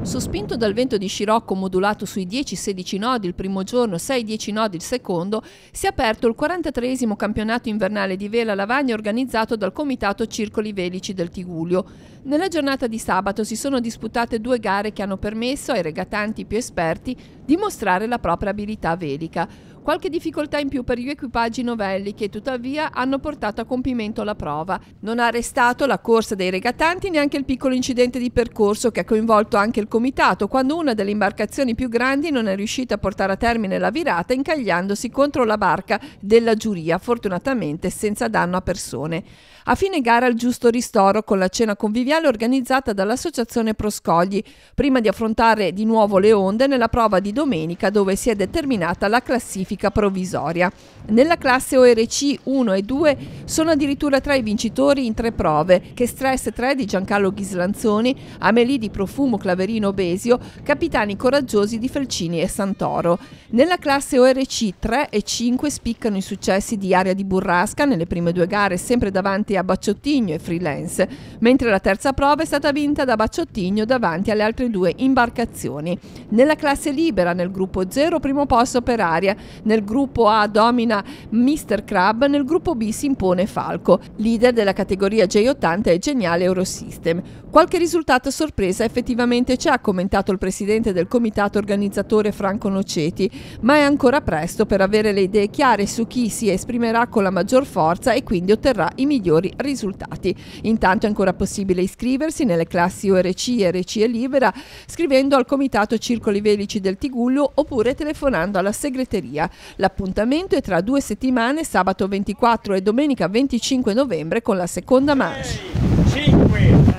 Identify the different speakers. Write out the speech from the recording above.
Speaker 1: Sospinto dal vento di scirocco modulato sui 10-16 nodi il primo giorno, 6-10 nodi il secondo, si è aperto il 43esimo campionato invernale di vela lavagna organizzato dal Comitato Circoli Velici del Tigullio. Nella giornata di sabato si sono disputate 2 gare che hanno permesso ai regattanti più esperti di mostrare la propria abilità velica. Qualche difficoltà in più per gli equipaggi novelli che tuttavia hanno portato a compimento la prova. Non ha arrestato la corsa dei regattanti neanche il piccolo incidente di percorso che ha coinvolto anche il comitato quando una delle imbarcazioni più grandi non è riuscita a portare a termine la virata incagliandosi contro la barca della giuria, fortunatamente senza danno a persone. A fine gara il giusto ristoro con la cena conviviale organizzata dall'associazione Proscogli, prima di affrontare di nuovo le onde nella prova di domenica dove si è determinata la classifica provvisoria. Nella classe ORC 1 e 2 sono addirittura 3 i vincitori in 3 prove, che Stress 3 di Giancarlo Ghislanzoni, Amélie di Profumo Claverino Besio, Capitani Coraggiosi di Felcini e Santoro. Nella classe ORC 3 e 5 spiccano i successi di Aria di Burrasca nelle prime 2 gare sempre davanti a Bacciottigno e Freelance, mentre la terza prova è stata vinta da Bacciottigno davanti alle altre 2 imbarcazioni. Nella classe libera nel gruppo 0 primo posto per Aria, nel gruppo A domina Mr. Crab, nel gruppo B si impone Falco. Leader della categoria J80 è Geniale Eurosystem. Qualche risultato a sorpresa effettivamente c'è, ha commentato il presidente del comitato organizzatore Franco Noceti, ma è ancora presto per avere le idee chiare su chi si esprimerà con la maggior forza e quindi otterrà i migliori risultati. Intanto è ancora possibile iscriversi nelle classi ORC, RC e Libera scrivendo al Comitato Circoli Velici del Tigullio oppure telefonando alla segreteria. L'appuntamento è tra 2 settimane, sabato 24 e domenica 25 novembre con la seconda manche.
Speaker 2: 5